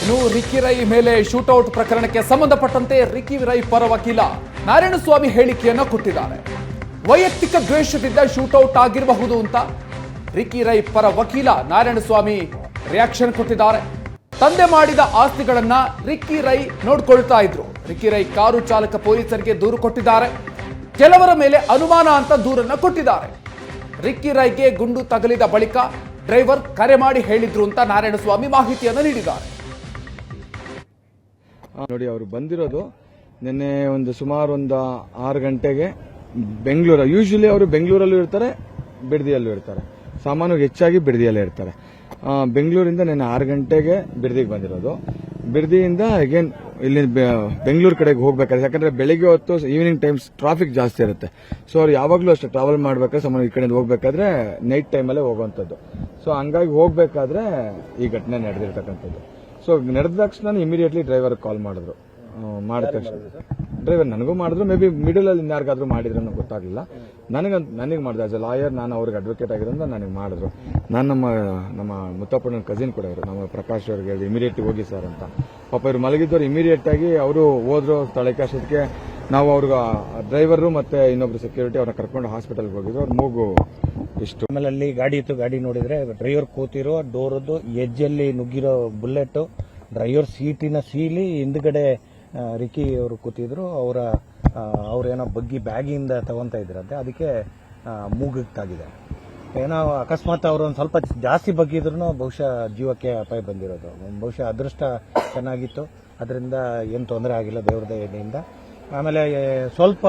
ಇನ್ನು ರಿಕ್ಕಿ ರೈ ಮೇಲೆ ಶೂಟೌಟ್ ಪ್ರಕರಣಕ್ಕೆ ಸಂಬಂಧಪಟ್ಟಂತೆ ರಿಕ್ಕಿ ರೈ ಪರ ವಕೀಲ ನಾರಾಯಣಸ್ವಾಮಿ ಹೇಳಿಕೆಯನ್ನು ಕೊಟ್ಟಿದ್ದಾರೆ. ವೈಯಕ್ತಿಕ ದ್ವೇಷದಿಂದ ಶೂಟೌಟ್ ಆಗಿರಬಹುದು ಅಂತ ರಿಕ್ಕಿ ರೈ ಪರ ವಕೀಲ ನಾರಾಯಣಸ್ವಾಮಿ ರಿಯಾಕ್ಷನ್ ಕೊಟ್ಟಿದ್ದಾರೆ. ತಂದೆ ಮಾಡಿದ ಆಸ್ತಿಗಳನ್ನ ರಿಕ್ಕಿ ರೈ ನೋಡ್ಕೊಳ್ತಾ ಇದ್ರು. ರಿಕ್ಕಿ ರೈ ಕಾರು ಚಾಲಕ ಪೊಲೀಸರಿಗೆ ದೂರು ಕೊಟ್ಟಿದ್ದಾರೆ. ಕೆಲವರ ಮೇಲೆ ಅನುಮಾನ ಅಂತ ದೂರನ್ನ ಕೊಟ್ಟಿದ್ದಾರೆ. ರಿಕ್ಕಿ ರೈಗೆ ಗುಂಡು ತಗಲಿದ ಬಳಿಕ ಡ್ರೈವರ್ ಕರೆ ಮಾಡಿ ಹೇಳಿದ್ರು ಅಂತ ನಾರಾಯಣಸ್ವಾಮಿ ಮಾಹಿತಿಯನ್ನು ನೀಡಿದ್ದಾರೆ. ನೋಡಿ, ಅವರು ಬಂದಿರೋದು ನಿನ್ನೆ ಸುಮಾರು 6 ಗಂಟೆಗೆ ಬೆಂಗಳೂರು. ಯೂಶಲಿ ಅವರು ಬೆಂಗಳೂರಲ್ಲೂ ಇರ್ತಾರೆ, ಬಿಡದಿಯಲ್ಲೂ ಇರ್ತಾರೆ. ಸಾಮಾನ್ಯವಾಗಿ ಹೆಚ್ಚಾಗಿ ಬಿಡದಿಯಲ್ಲೇ ಇರ್ತಾರೆ. ಬೆಂಗಳೂರಿಂದ ನಿನ್ನೆ 6 ಗಂಟೆಗೆ ಬಿಡದಿಗೆ ಬಂದಿರೋದು. ಬಿಡದಿಯಿಂದ ಅಗೇನ್ ಇಲ್ಲಿ ಬೆಂಗಳೂರು ಕಡೆಗೆ ಹೋಗ್ಬೇಕಾದ್ರೆ, ಯಾಕಂದ್ರೆ ಬೆಳಿಗ್ಗೆ ಹೊತ್ತು ಈವ್ನಿಂಗ್ ಟೈಮ್ಸ್ ಟ್ರಾಫಿಕ್ ಜಾಸ್ತಿ ಇರುತ್ತೆ. ಸೊ ಅವ್ರು ಯಾವಾಗಲೂ ಅಷ್ಟೇ ಟ್ರಾವೆಲ್ ಮಾಡ್ಬೇಕಾದ್ರೆ ಸಾಮಾನ್ಯ ಈ ಕಡೆಯಿಂದ ಹೋಗ್ಬೇಕಾದ್ರೆ ನೈಟ್ ಟೈಮಲ್ಲೇ ಹೋಗುವಂಥದ್ದು. ಸೊ ಹಂಗಾಗಿ ಹೋಗ್ಬೇಕಾದ್ರೆ ಈ ಘಟನೆ ನಡೆದಿರ್ತಕ್ಕಂಥದ್ದು. ಸೊ ನಡೆದ ತಕ್ಷಣ ಇಮಿಡಿಯೇಟ್ಲಿ ಡ್ರೈವರ್ ಕಾಲ್ ಮಾಡಿದ್ರು. ಮಾಡಿದ ತಕ್ಷಣ ಡ್ರೈವರ್ ನನಗೂ ಮಾಡಿದ್ರು, ಮೇ ಬಿ ಮಿಡಲ್ ಅಲ್ಲಿ ಇನ್ಯಾರಿಗಾದ್ರೂ ಮಾಡಿದ್ರು ಅನ್ನೋ ಗೊತ್ತಾಗಲಿಲ್ಲ. ನನಗೆ ಮಾಡಿದೆ. ಆಸ್ ಎ ಲಾಯರ್ ನಾನು ಅವ್ರಿಗೆ ಅಡ್ವೊಕೇಟ್ ಆಗಿರೋದ್ರಿಂದ ನನಗೆ ಮಾಡಿದ್ರು. ನಾನು ನಮ್ಮ ಮುತ್ತಪ್ಪನ ಕಸಿನ್ ಕೂಡ ಇವರು, ನಮ್ಮ ಪ್ರಕಾಶ್ ಅವ್ರಿಗೆ ಹೇಳಿದೆ ಇಮಿಡಿಯೇಟ್ ಹೋಗಿ ಸರ್ ಅಂತ. ಪಾಪ ಇವ್ರು ಮಲಗಿದ್ದವ್ರು ಇಮಿಡಿಯೇಟ್ ಆಗಿ ಅವರು ಹೋದ್ರು ಸ್ಥಳಕ್ಕೆ. ಅಷ್ಟೊತ್ತಿಗೆ ನಾವು ಅವ್ರಿಗೆ ಡ್ರೈವರು ಮತ್ತೆ ಇನ್ನೊಬ್ರು ಸೆಕ್ಯೂರಿಟಿ ಅವ್ರನ್ನ ಕರ್ಕೊಂಡು ಹಾಸ್ಪಿಟಲ್ಗೆ ಹೋಗಿದ್ರು. ಅವ್ರ ಮೂಗು ಇಷ್ಟು. ಆಮೇಲೆ ಅಲ್ಲಿ ಗಾಡಿ ಇತ್ತು. ಗಾಡಿ ನೋಡಿದ್ರೆ ಡ್ರೈವರ್ ಕೂತಿರೋ ಡೋರದ್ದು ಎಜ್ಜಲ್ಲಿ ನುಗ್ಗಿರೋ ಬುಲೆಟ್, ಡ್ರೈವರ್ ಸೀಟಿನ ಸೀಲಿ ಹಿಂದ್ಗಡೆ ರಿಕ್ಕಿ ಅವರು ಕೂತಿದ್ರು. ಅವ್ರೇನೋ ಬಗ್ಗಿ ಬ್ಯಾಗಿಂದ ತಗೊಂತ ಇದ್ರಂತೆ, ಅದಕ್ಕೆ ಮೂಗಿಗೆ ತಾಗಿದೆ. ಏನೋ ಅಕಸ್ಮಾತ್ ಅವರು ಒಂದು ಸ್ವಲ್ಪ ಜಾಸ್ತಿ ಬಗ್ಗಿದ್ರು ಬಹುಶಃ ಜೀವಕ್ಕೆ ಅಪಾಯ ಬಂದಿರೋದು. ಬಹುಶಃ ಅದೃಷ್ಟ ಚೆನ್ನಾಗಿತ್ತು, ಅದರಿಂದ ಏನು ತೊಂದರೆ ಆಗಿಲ್ಲ ದೇವ್ರ ದಯೆಯಿಂದ. ಆಮೇಲೆ ಸ್ವಲ್ಪ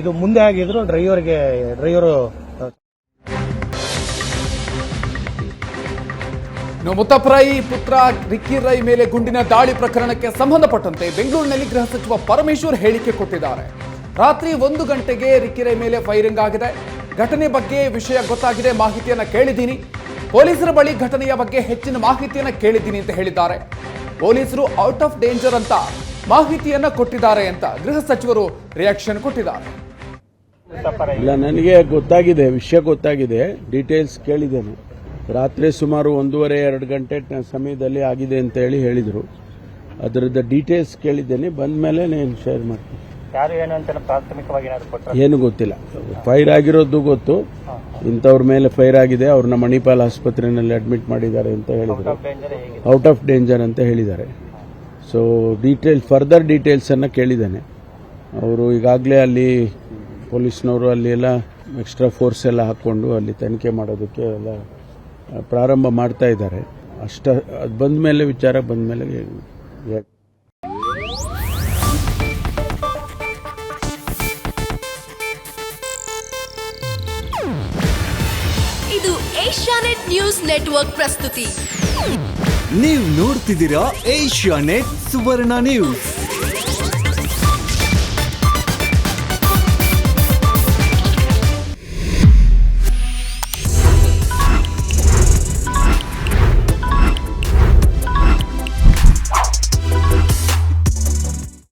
ಇದು ಮುಂದೆ ಆಗಿದ್ರು ಡ್ರೈವರು ಮುತ್ತಪ್ಪ ರೈ ಪುತ್ರ ರಿಕ್ಕಿ ರೈ ಮೇಲೆ ಗುಂಡಿನ ದಾಳಿ ಪ್ರಕರಣಕ್ಕೆ ಸಂಬಂಧಪಟ್ಟಂತೆ ಬೆಂಗಳೂರಿನಲ್ಲಿ ಗೃಹ ಸಚಿವ ಪರಮೇಶ್ವರ್ ಹೇಳಿಕೆ ಕೊಟ್ಟಿದ್ದಾರೆ. ರಾತ್ರಿ 1 ಗಂಟೆಗೆ ರಿಕ್ಕಿ ರೈ ಮೇಲೆ ಫೈರಿಂಗ್ ಆಗಿದೆ. ಘಟನೆ ಬಗ್ಗೆ ವಿಷಯ ಗೊತ್ತಾಗಿದೆ, ಮಾಹಿತಿಯನ್ನ ಕೇಳಿದ್ದೀನಿ. ಪೊಲೀಸರ ಬಳಿ ಘಟನೆಯ ಬಗ್ಗೆ ಹೆಚ್ಚಿನ ಮಾಹಿತಿಯನ್ನ ಕೇಳಿದ್ದೀನಿ ಅಂತ ಹೇಳಿದ್ದಾರೆ. ಪೊಲೀಸರು ಔಟ್ ಆಫ್ ಡೇಂಜರ್ ಅಂತ ಮಾಹಿತಿಯನ್ನ ಕೊಟ್ಟಿದ್ದಾರೆ ಅಂತ ಗೃಹ ಸಚಿವರು ರಿಯಾಕ್ಷನ್ ಕೊಟ್ಟಿದ್ದಾರೆ. ಇಲ್ಲ, ನನಗೆ ಗೊತ್ತಾಗಿದೆ, ವಿಷಯ ಗೊತ್ತಾಗಿದೆ, ಡೀಟೇಲ್ಸ್ ಕೇಳಿದ್ದೇನೆ. ರಾತ್ರಿ ಸುಮಾರು 1:30-2 ಗಂಟೆ ಸಮಯದಲ್ಲಿ ಆಗಿದೆ ಅಂತ ಹೇಳಿದ್ರು. ಅದರದ್ದು ಡೀಟೇಲ್ಸ್ ಕೇಳಿದ್ದೇನೆ. ಬಂದ ಮೇಲೆ ನಾನು ಶೇರ್ ಮಾಡ್ತೀನಿ. ಯಾರು ಏನು ಅಂತ ಪ್ರಾಥಮಿಕವಾಗಿ ಏನು ಗೊತ್ತಿಲ್ಲ. ಫೈರ್ ಆಗಿರೋದು ಗೊತ್ತು, ಇಂಥವ್ರ ಮೇಲೆ ಫೈರ್ ಆಗಿದೆ, ಅವ್ರನ್ನ ಮಣಿಪಾಲ್ ಆಸ್ಪತ್ರೆಯಲ್ಲಿ ಅಡ್ಮಿಟ್ ಮಾಡಿದ್ದಾರೆ ಅಂತ ಹೇಳಿದ್ರು. ಔಟ್ ಆಫ್ ಡೇಂಜರ್ ಅಂತ ಹೇಳಿದ್ದಾರೆ. ಸೊ ಫರ್ದರ್ ಡೀಟೇಲ್ಸ್ ಅನ್ನ ಕೇಳಿದ್ದೇನೆ. ಅವರು ಈಗಾಗಲೇ ಅಲ್ಲಿ ಪೊಲೀಸ್ನವರು ಅಲ್ಲಿ ಎಲ್ಲ ಎಕ್ಸ್ಟ್ರಾ ಫೋರ್ಸ್ ಎಲ್ಲ ಹಾಕೊಂಡು ಅಲ್ಲಿ ತನಿಖೆ ಮಾಡೋದಕ್ಕೆ ಎಲ್ಲ ಪ್ರಾರಂಭ ಮಾಡ್ತಾ ಇದ್ದಾರೆ. ಅದು ಬಂದ ಮೇಲೆ ವಿಚಾರ ಬಂದ ಮೇಲೆ ಇದು ಏಷ್ಯಾನೆಟ್ ನ್ಯೂಸ್ ನೆಟ್ವರ್ಕ್ ಪ್ರಸ್ತುತಿ. ನೀವು ನೋಡ್ತಿದ್ದೀರಾ ಏಷ್ಯಾನೆಟ್ ಸುವರ್ಣ ನ್ಯೂಸ್.